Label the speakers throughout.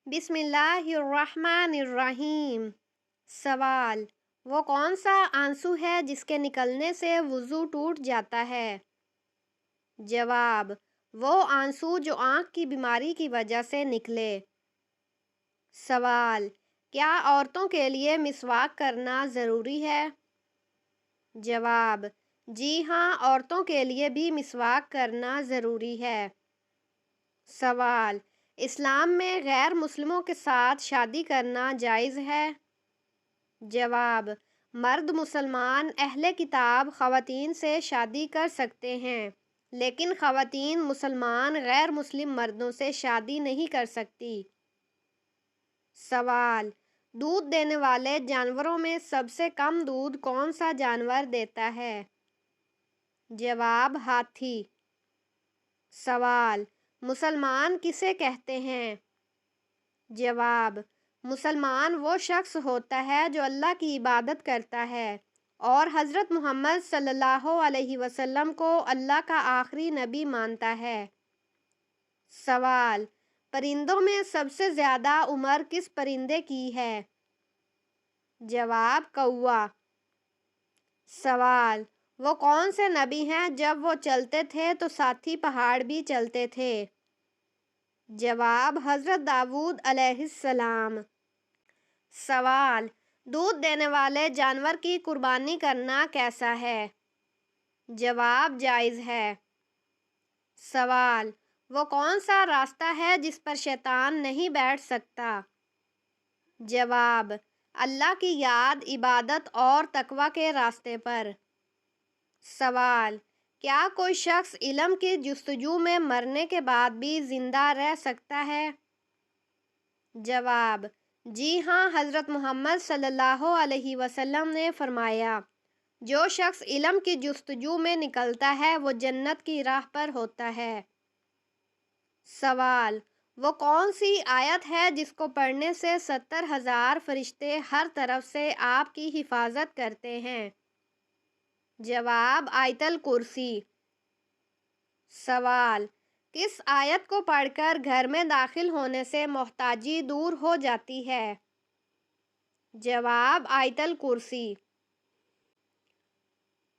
Speaker 1: بسم اللہ الرحمن الرحیم۔ سوال: وہ کون سا آنسو ہے جس کے نکلنے سے وضو ٹوٹ جاتا ہے؟ جواب: وہ آنسو جو آنکھ کی بیماری کی وجہ سے نکلے۔ سوال: کیا عورتوں کے لیے مسواک کرنا ضروری ہے؟ جواب: جی ہاں، عورتوں کے لیے بھی مسواک کرنا ضروری ہے۔ سوال: اسلام میں غیر مسلموں کے ساتھ شادی کرنا جائز ہے؟ جواب: مرد مسلمان اہل کتاب خواتین سے شادی کر سکتے ہیں، لیکن خواتین مسلمان غیر مسلم مردوں سے شادی نہیں کر سکتی۔ سوال: دودھ دینے والے جانوروں میں سب سے کم دودھ کون سا جانور دیتا ہے؟ جواب: ہاتھی۔ سوال: مسلمان کسے کہتے ہیں؟ جواب: مسلمان وہ شخص ہوتا ہے جو اللہ کی عبادت کرتا ہے اور حضرت محمد صلی اللہ علیہ وسلم کو اللہ کا آخری نبی مانتا ہے۔ سوال: پرندوں میں سب سے زیادہ عمر کس پرندے کی ہے؟ جواب: کوا۔ سوال: وہ کون سے نبی ہیں جب وہ چلتے تھے تو ساتھی پہاڑ بھی چلتے تھے؟ جواب: حضرت داؤد علیہ السلام۔ سوال: دودھ دینے والے جانور کی قربانی کرنا کیسا ہے؟ جواب: جائز ہے۔ سوال: وہ کون سا راستہ ہے جس پر شیطان نہیں بیٹھ سکتا؟ جواب: اللہ کی یاد، عبادت اور تقوی کے راستے پر۔ سوال: کیا کوئی شخص علم کی جستجو میں مرنے کے بعد بھی زندہ رہ سکتا ہے؟ جواب: جی ہاں، حضرت محمد صلی اللہ علیہ وسلم نے فرمایا، جو شخص علم کی جستجو میں نکلتا ہے وہ جنت کی راہ پر ہوتا ہے۔ سوال: وہ کون سی آیت ہے جس کو پڑھنے سے 70,000 فرشتے ہر طرف سے آپ کی حفاظت کرتے ہیں؟ جواب: آیت الکرسی۔ سوال: کس آیت کو پڑھ کر گھر میں داخل ہونے سے محتاجی دور ہو جاتی ہے؟ جواب: آیت الکرسی۔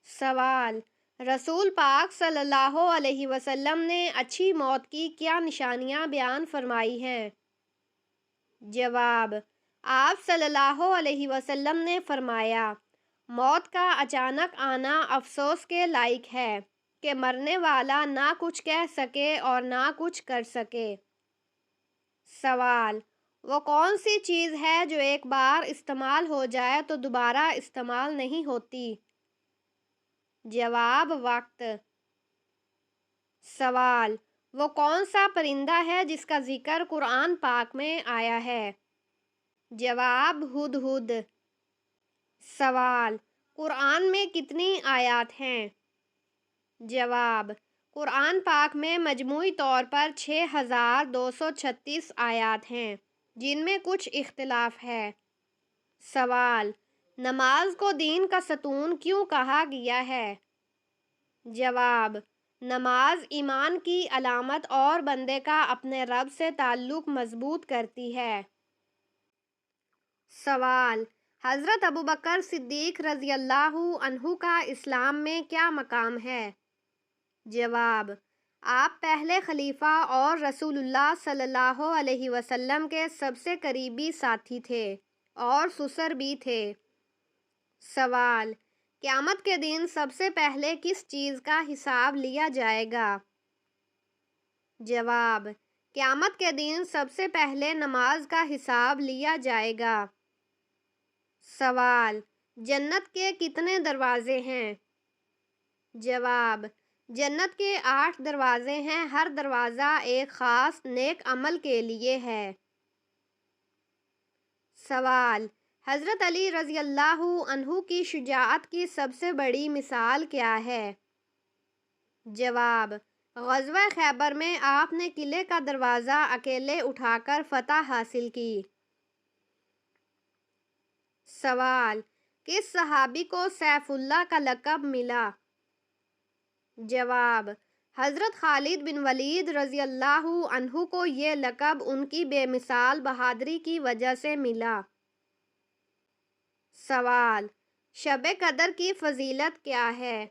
Speaker 1: سوال: رسول پاک صلی اللہ علیہ وسلم نے اچھی موت کی کیا نشانیاں بیان فرمائی ہیں؟ جواب: آپ صلی اللہ علیہ وسلم نے فرمایا، موت کا اچانک آنا افسوس کے لائق ہے کہ مرنے والا نہ کچھ کہہ سکے اور نہ کچھ کر سکے۔ سوال: وہ کون سی چیز ہے جو ایک بار استعمال ہو جائے تو دوبارہ استعمال نہیں ہوتی؟ جواب: وقت۔ سوال: وہ کون سا پرندہ ہے جس کا ذکر قرآن پاک میں آیا ہے؟ جواب: ہدہد۔ سوال: قرآن میں کتنی آیات ہیں؟ جواب: قرآن پاک میں مجموعی طور پر 6,236 آیات ہیں، جن میں کچھ اختلاف ہے۔ سوال: نماز کو دین کا ستون کیوں کہا گیا ہے؟ جواب: نماز ایمان کی علامت اور بندے کا اپنے رب سے تعلق مضبوط کرتی ہے۔ سوال: حضرت ابوبکر صدیق رضی اللہ عنہ کا اسلام میں کیا مقام ہے؟ جواب: آپ پہلے خلیفہ اور رسول اللہ صلی اللہ علیہ وسلم کے سب سے قریبی ساتھی تھے اور سسر بھی تھے۔ سوال: قیامت کے دن سب سے پہلے کس چیز کا حساب لیا جائے گا؟ جواب: قیامت کے دن سب سے پہلے نماز کا حساب لیا جائے گا۔ سوال: جنت کے کتنے دروازے ہیں؟ جواب: جنت کے 8 دروازے ہیں، ہر دروازہ ایک خاص نیک عمل کے لیے ہے۔ سوال: حضرت علی رضی اللہ عنہ کی شجاعت کی سب سے بڑی مثال کیا ہے؟ جواب: غزوہ خیبر میں آپ نے قلعے کا دروازہ اکیلے اٹھا کر فتح حاصل کی۔ سوال: کس صحابی کو سیف اللہ کا لقب ملا؟ جواب: حضرت خالد بن ولید رضی اللہ عنہ کو یہ لقب ان کی بے مثال بہادری کی وجہ سے ملا۔ سوال: شب قدر کی فضیلت کیا ہے؟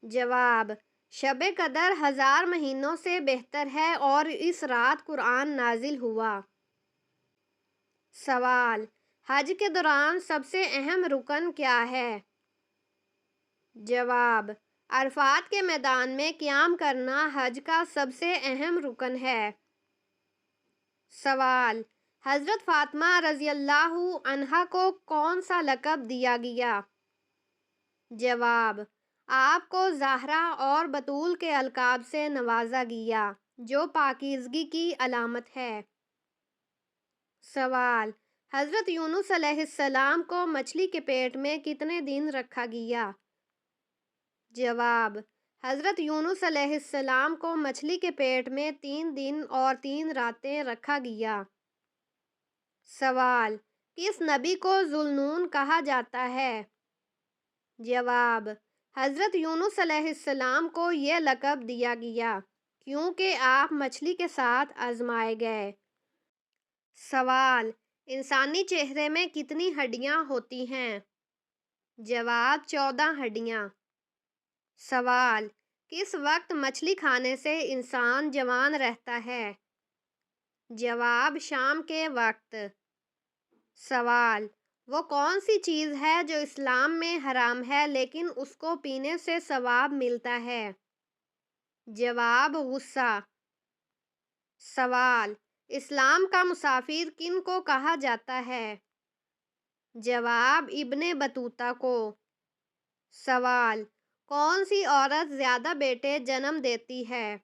Speaker 1: جواب: شب قدر 1000 مہینوں سے بہتر ہے اور اس رات قرآن نازل ہوا۔ سوال: حج کے دوران سب سے اہم رکن کیا ہے؟ جواب: عرفات کے میدان میں قیام کرنا حج کا سب سے اہم رکن ہے۔ سوال: حضرت فاطمہ رضی اللہ عنہا کو کون سا لقب دیا گیا؟ جواب: آپ کو زہرا اور بطول کے القاب سے نوازا گیا، جو پاکیزگی کی علامت ہے۔ سوال: حضرت یونس علیہ السلام کو مچھلی کے پیٹ میں کتنے دن رکھا گیا؟ جواب: حضرت یونس علیہ السلام کو مچھلی کے پیٹ میں 3 دن اور 3 راتیں رکھا گیا۔ سوال: کس نبی کو ذوالنون کہا جاتا ہے؟ جواب: حضرت یونس علیہ السلام کو یہ لقب دیا گیا کیونکہ آپ مچھلی کے ساتھ آزمائے گئے۔ سوال: انسانی چہرے میں کتنی ہڈیاں ہوتی ہیں؟ جواب: 14 ہڈیاں۔ سوال: کس وقت مچھلی کھانے سے انسان جوان رہتا ہے؟ جواب: شام کے وقت۔ سوال: وہ کون سی چیز ہے جو اسلام میں حرام ہے لیکن اس کو پینے سے ثواب ملتا ہے؟ جواب: غصہ۔ سوال: اسلام کا مسافر کن کو کہا جاتا ہے؟ جواب: ابن بطوطہ کو۔ سوال: کون سی عورت زیادہ بیٹے جنم دیتی ہے؟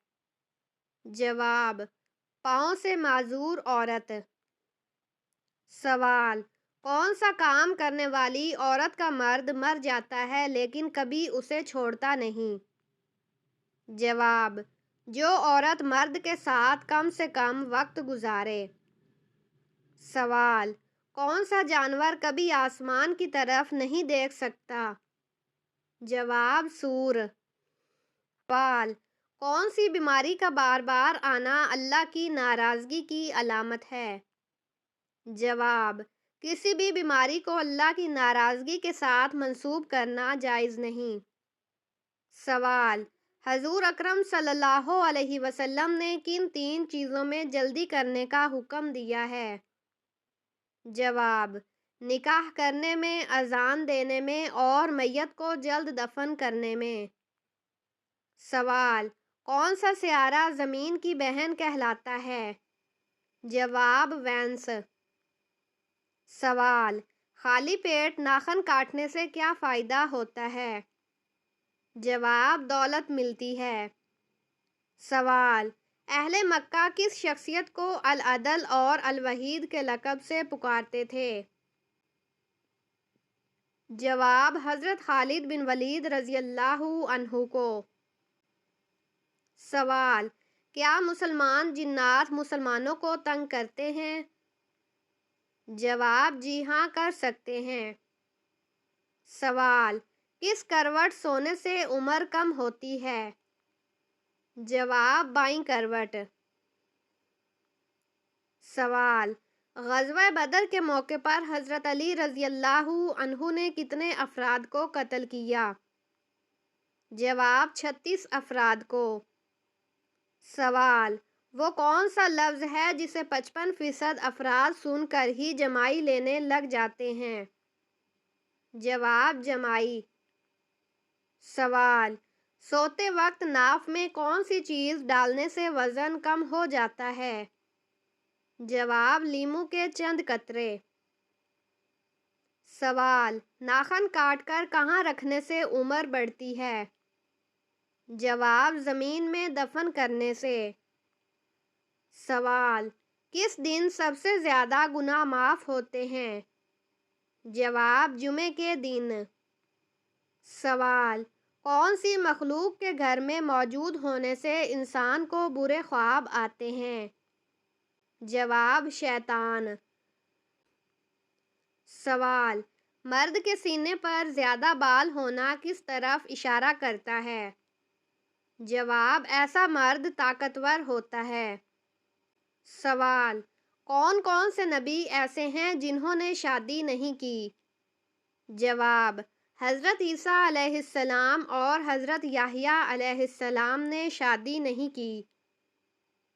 Speaker 1: جواب: پاؤں سے معذور عورت۔ سوال: کون سا کام کرنے والی عورت کا مرد مر جاتا ہے لیکن کبھی اسے چھوڑتا نہیں؟ جواب: جو عورت مرد کے ساتھ کم سے کم وقت گزارے۔ سوال: کون سا جانور کبھی آسمان کی طرف نہیں دیکھ سکتا؟ جواب: سور۔ سوال: کون سی بیماری کا بار بار آنا اللہ کی ناراضگی کی علامت ہے؟ جواب: کسی بھی بیماری کو اللہ کی ناراضگی کے ساتھ منسوب کرنا جائز نہیں۔ سوال: حضور اکرم صلی اللہ علیہ وسلم نے کن 3 چیزوں میں جلدی کرنے کا حکم دیا ہے؟ جواب: نکاح کرنے میں، اذان دینے میں اور میت کو جلد دفن کرنے میں۔ سوال: کون سا سیارہ زمین کی بہن کہلاتا ہے؟ جواب: وینس۔ سوال: خالی پیٹ ناخن کاٹنے سے کیا فائدہ ہوتا ہے؟ جواب: دولت ملتی ہے۔ سوال: اہل مکہ کس شخصیت کو العدل اور الوحید کے لقب سے پکارتے تھے؟ جواب: حضرت خالد بن ولید رضی اللہ عنہ کو۔ سوال: کیا مسلمان جنات مسلمانوں کو تنگ کرتے ہیں؟ جواب: جی ہاں، کر سکتے ہیں۔ سوال: کس کروٹ سونے سے عمر کم ہوتی ہے؟ جواب: بائیں کروٹ۔ سوال: غزوہ بدر کے موقع پر حضرت علی رضی اللہ عنہ نے کتنے افراد کو قتل کیا؟ جواب: 36 افراد کو۔ سوال: وہ کون سا لفظ ہے جسے 55% افراد سن کر ہی جمائی لینے لگ جاتے ہیں؟ جواب: جمائی۔ سوال: سوتے وقت ناف میں کون سی چیز ڈالنے سے وزن کم ہو جاتا ہے؟ جواب: لیموں کے چند قطرے۔ سوال: ناخن کاٹ کر کہاں رکھنے سے عمر بڑھتی ہے؟ جواب: زمین میں دفن کرنے سے۔ سوال: کس دن سب سے زیادہ گناہ معاف ہوتے ہیں؟ جواب: جمعے کے دن۔ سوال: کون سی مخلوق کے گھر میں موجود ہونے سے انسان کو برے خواب آتے ہیں؟ جواب: شیطان۔ سوال: مرد کے سینے پر زیادہ بال ہونا کس طرف اشارہ کرتا ہے؟ جواب: ایسا مرد طاقتور ہوتا ہے۔ سوال: کون کون سے نبی ایسے ہیں جنہوں نے شادی نہیں کی؟ جواب: حضرت عیسیٰ علیہ السلام اور حضرت یحییٰ علیہ السلام نے شادی نہیں کی۔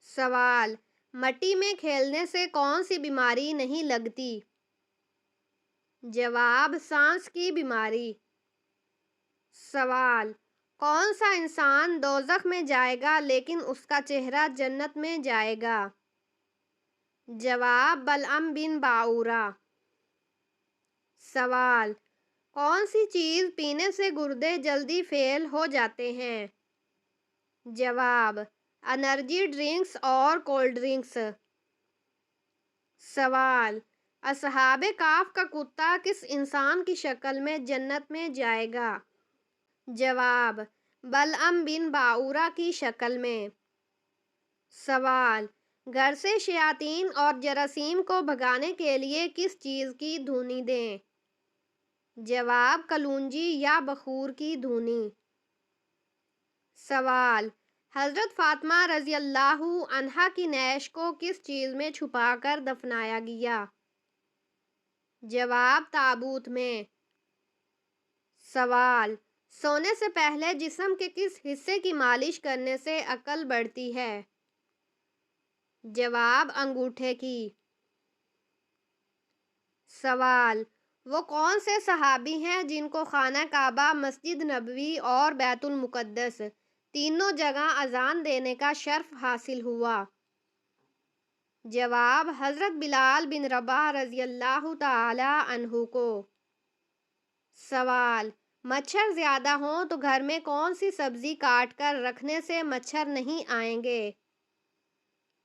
Speaker 1: سوال: مٹی میں کھیلنے سے کون سی بیماری نہیں لگتی؟ جواب: سانس کی بیماری۔ سوال: کون سا انسان دوزخ میں جائے گا لیکن اس کا چہرہ جنت میں جائے گا؟ جواب: بلعم بن باعورہ۔ سوال: کون سی چیز پینے سے گردے جلدی فیل ہو جاتے ہیں؟ جواب: انرجی ڈرنکس اور کولڈ ڈرنکس۔ سوال: اصحاب کہف کا کتا کس انسان کی شکل میں جنت میں جائے گا؟ جواب: بلعم بن باعورہ کی شکل میں۔ سوال: گھر سے شیاطین اور جراثیم کو بھگانے کے لیے کس چیز کی دھونی دیں؟ جواب: کلونجی یا بخور کی دھونی۔ سوال: حضرت فاطمہ رضی اللہ عنہا کی نعش کو کس چیز میں چھپا کر دفنایا گیا؟ جواب: تابوت میں۔ سوال: سونے سے پہلے جسم کے کس حصے کی مالش کرنے سے عقل بڑھتی ہے؟ جواب: انگوٹھے کی۔ سوال: وہ کون سے صحابی ہیں جن کو خانہ کعبہ، مسجد نبوی اور بیت المقدس تینوں جگہ اذان دینے کا شرف حاصل ہوا؟ جواب: حضرت بلال بن رباح رضی اللہ تعالی عنہ کو۔ سوال: مچھر زیادہ ہوں تو گھر میں کون سی سبزی کاٹ کر رکھنے سے مچھر نہیں آئیں گے؟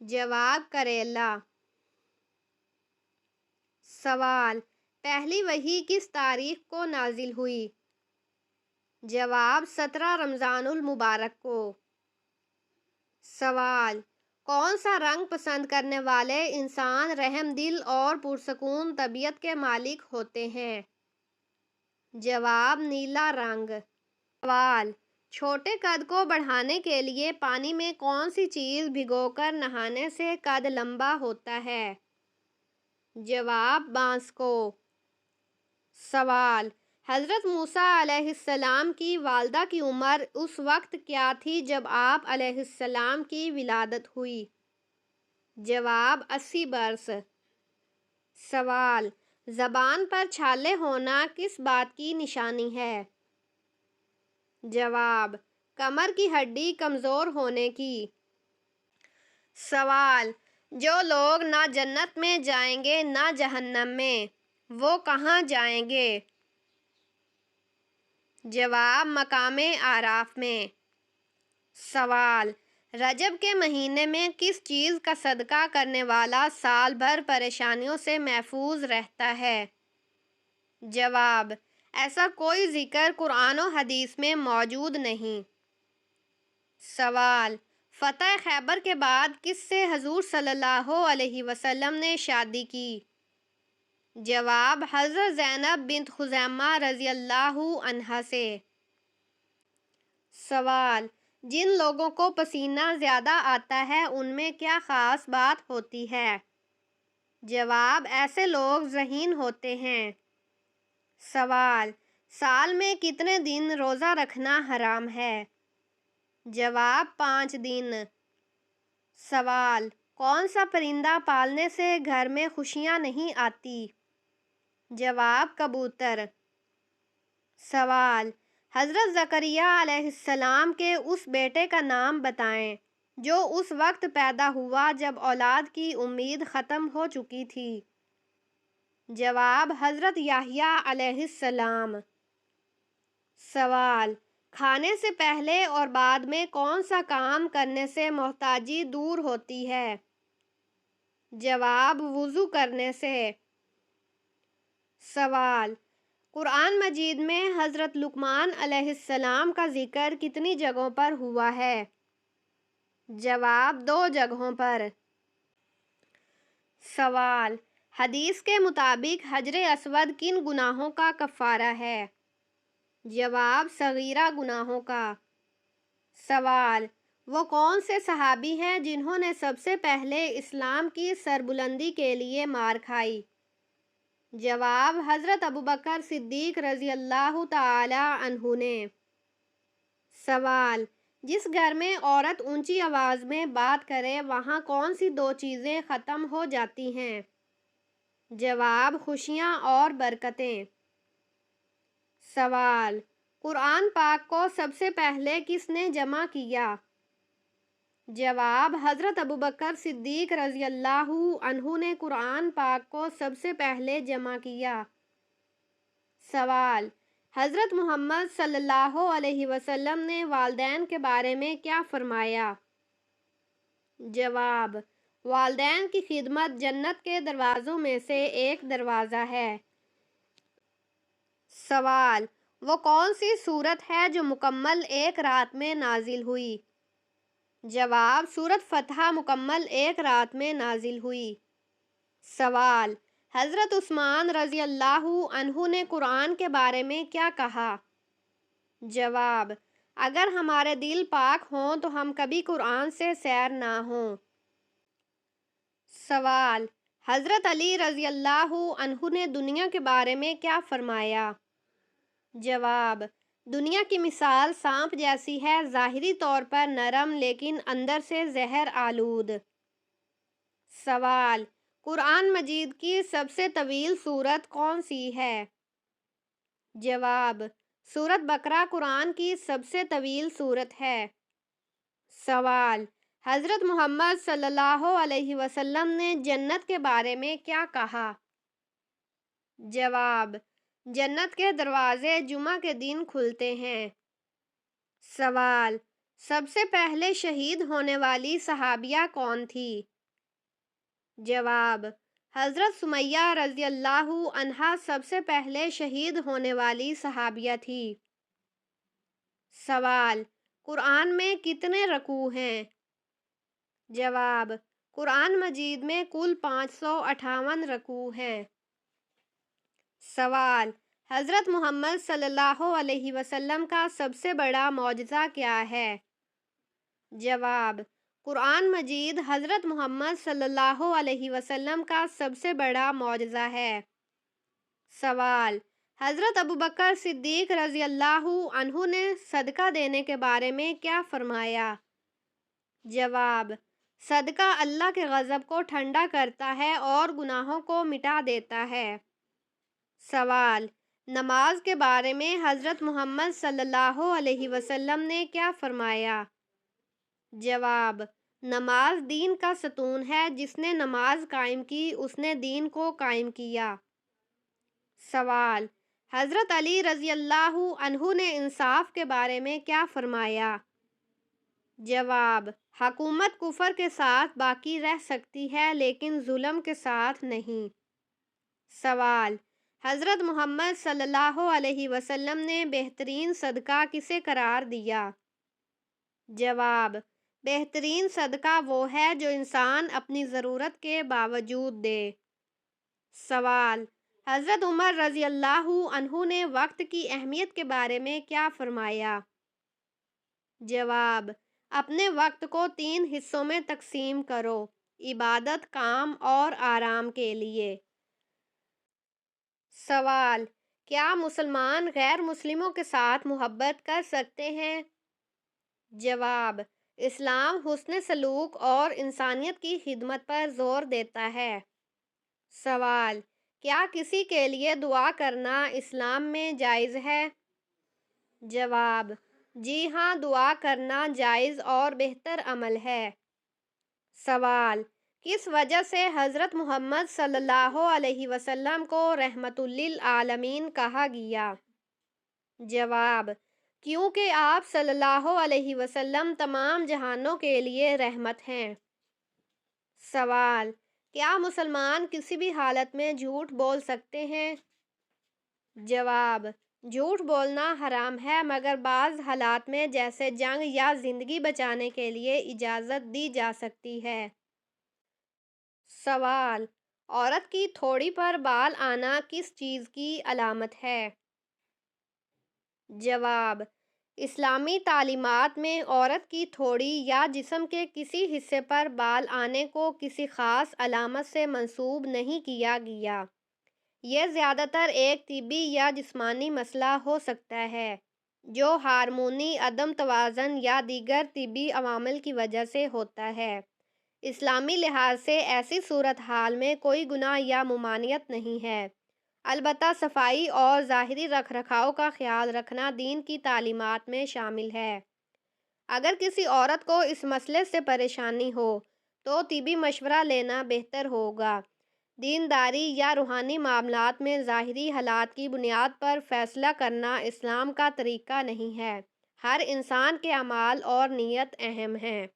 Speaker 1: جواب: کریلا۔ سوال: پہلی وحی کس تاریخ کو نازل ہوئی؟ جواب: 17 رمضان المبارک کو۔ سوال: کون سا رنگ پسند کرنے والے انسان رحم دل اور پرسکون طبیعت کے مالک ہوتے ہیں؟ جواب: نیلا رنگ۔ سوال: چھوٹے قد کو بڑھانے کے لیے پانی میں کون سی چیز بھگو کر نہانے سے قد لمبا ہوتا ہے؟ جواب: بانس کو۔ سوال: حضرت موسیٰ علیہ السلام کی والدہ کی عمر اس وقت کیا تھی جب آپ علیہ السلام کی ولادت ہوئی؟ جواب: 80 برس۔ سوال: زبان پر چھالے ہونا کس بات کی نشانی ہے؟ جواب: کمر کی ہڈی کمزور ہونے کی۔ سوال: جو لوگ نہ جنت میں جائیں گے نہ جہنم میں، وہ کہاں جائیں گے؟ جواب: مقام اعراف میں۔ سوال: رجب کے مہینے میں کس چیز کا صدقہ کرنے والا سال بھر پریشانیوں سے محفوظ رہتا ہے؟ جواب: ایسا کوئی ذکر قرآن و حدیث میں موجود نہیں۔ سوال: فتح خیبر کے بعد کس سے حضور صلی اللہ علیہ وسلم نے شادی کی؟ جواب: حضرت زینب بنت خزیمہ رضی اللہ عنہا سے۔ سوال: جن لوگوں کو پسینہ زیادہ آتا ہے ان میں کیا خاص بات ہوتی ہے؟ جواب: ایسے لوگ ذہین ہوتے ہیں۔ سوال: سال میں کتنے دن روزہ رکھنا حرام ہے؟ جواب: 5 دن۔ سوال: کون سا پرندہ پالنے سے گھر میں خوشیاں نہیں آتی؟ جواب: کبوتر۔ سوال: حضرت زکریا علیہ السلام کے اس بیٹے کا نام بتائیں جو اس وقت پیدا ہوا جب اولاد کی امید ختم ہو چکی تھی؟ جواب: حضرت یحییٰ علیہ السلام۔ سوال: کھانے سے پہلے اور بعد میں کون سا کام کرنے سے محتاجی دور ہوتی ہے؟ جواب: وضو کرنے سے۔ سوال: قرآن مجید میں حضرت لقمان علیہ السلام کا ذکر کتنی جگہوں پر ہوا ہے؟ جواب: 2 جگہوں پر۔ سوال: حدیث کے مطابق حجر اسود کن گناہوں کا کفارہ ہے؟ جواب: صغیرہ گناہوں کا۔ سوال: وہ کون سے صحابی ہیں جنہوں نے سب سے پہلے اسلام کی سربلندی کے لیے مار کھائی؟ جواب: حضرت ابوبکر صدیق رضی اللہ تعالی عنہ نے۔ سوال: جس گھر میں عورت اونچی آواز میں بات کرے وہاں کون سی دو چیزیں ختم ہو جاتی ہیں؟ جواب: خوشیاں اور برکتیں۔ سوال: قرآن پاک کو سب سے پہلے کس نے جمع کیا؟ جواب: حضرت ابوبکر صدیق رضی اللہ عنہ نے قرآن پاک کو سب سے پہلے جمع کیا۔ سوال: حضرت محمد صلی اللہ علیہ وسلم نے والدین کے بارے میں کیا فرمایا؟ جواب: والدین کی خدمت جنت کے دروازوں میں سے ایک دروازہ ہے۔ سوال: وہ کون سی سورت ہے جو مکمل ایک رات میں نازل ہوئی؟ جواب: سورت فتح مکمل ایک رات میں نازل ہوئی۔ سوال: حضرت عثمان رضی اللہ عنہ نے قرآن کے بارے میں کیا کہا؟ جواب: اگر ہمارے دل پاک ہوں تو ہم کبھی قرآن سے سیر نہ ہوں۔ سوال: حضرت علی رضی اللہ عنہ نے دنیا کے بارے میں کیا فرمایا؟ جواب: دنیا کی مثال سانپ جیسی ہے، ظاہری طور پر نرم لیکن اندر سے زہر آلود۔ سوال: قرآن مجید کی سب سے طویل سورت کون سی ہے؟ جواب: سورت بقرہ قرآن کی سب سے طویل سورت ہے۔ سوال: حضرت محمد صلی اللہ علیہ وسلم نے جنت کے بارے میں کیا کہا؟ جواب: جنت کے دروازے جمعہ کے دن کھلتے ہیں۔ سوال: سب سے پہلے شہید ہونے والی صحابیہ کون تھی؟ جواب: حضرت سمیہ رضی اللہ عنہا سب سے پہلے شہید ہونے والی صحابیہ تھی۔ سوال: قرآن میں کتنے رکوع ہیں؟ جواب: قرآن مجید میں کل 558 رکوع ہیں۔ سوال: حضرت محمد صلی اللہ علیہ وسلم کا سب سے بڑا معجزہ کیا ہے؟ جواب: قرآن مجید حضرت محمد صلی اللہ علیہ وسلم کا سب سے بڑا معجزہ ہے۔ سوال: حضرت ابوبکر صدیق رضی اللہ عنہ نے صدقہ دینے کے بارے میں کیا فرمایا؟ جواب: صدقہ اللہ کے غضب کو ٹھنڈا کرتا ہے اور گناہوں کو مٹا دیتا ہے۔ سوال: نماز کے بارے میں حضرت محمد صلی اللہ علیہ وسلم نے کیا فرمایا؟ جواب: نماز دین کا ستون ہے، جس نے نماز قائم کی اس نے دین کو قائم کیا۔ سوال: حضرت علی رضی اللہ عنہ نے انصاف کے بارے میں کیا فرمایا؟ جواب: حکومت کفر کے ساتھ باقی رہ سکتی ہے لیکن ظلم کے ساتھ نہیں۔ سوال: حضرت محمد صلی اللہ علیہ وسلم نے بہترین صدقہ کسے قرار دیا؟ جواب: بہترین صدقہ وہ ہے جو انسان اپنی ضرورت کے باوجود دے۔ سوال: حضرت عمر رضی اللہ عنہ نے وقت کی اہمیت کے بارے میں کیا فرمایا؟ جواب: اپنے وقت کو 3 حصوں میں تقسیم کرو، عبادت، کام اور آرام کے لیے۔ سوال: کیا مسلمان غیر مسلموں کے ساتھ محبت کر سکتے ہیں؟ جواب: اسلام حسن سلوک اور انسانیت کی خدمت پر زور دیتا ہے۔ سوال: کیا کسی کے لیے دعا کرنا اسلام میں جائز ہے؟ جواب: جی ہاں، دعا کرنا جائز اور بہتر عمل ہے۔ سوال: کس وجہ سے حضرت محمد صلی اللہ علیہ وسلم کو رحمت للعالمین کہا گیا؟ جواب: کیونکہ آپ صلی اللہ علیہ وسلم تمام جہانوں کے لیے رحمت ہیں۔ سوال: کیا مسلمان کسی بھی حالت میں جھوٹ بول سکتے ہیں؟ جواب: جھوٹ بولنا حرام ہے مگر بعض حالات میں جیسے جنگ یا زندگی بچانے کے لیے اجازت دی جا سکتی ہے۔ سوال: عورت کی تھوڑی پر بال آنا کس چیز کی علامت ہے؟ جواب: اسلامی تعلیمات میں عورت کی تھوڑی یا جسم کے کسی حصے پر بال آنے کو کسی خاص علامت سے منسوب نہیں کیا گیا۔ یہ زیادہ تر ایک طبی یا جسمانی مسئلہ ہو سکتا ہے جو ہارمونی عدم توازن یا دیگر طبی عوامل کی وجہ سے ہوتا ہے۔ اسلامی لحاظ سے ایسی صورتحال میں کوئی گناہ یا ممانعت نہیں ہے، البتہ صفائی اور ظاہری رکھ رکھاؤ کا خیال رکھنا دین کی تعلیمات میں شامل ہے۔ اگر کسی عورت کو اس مسئلے سے پریشانی ہو تو طبی مشورہ لینا بہتر ہوگا۔ دینداری یا روحانی معاملات میں ظاہری حالات کی بنیاد پر فیصلہ کرنا اسلام کا طریقہ نہیں ہے۔ ہر انسان کے اعمال اور نیت اہم ہیں۔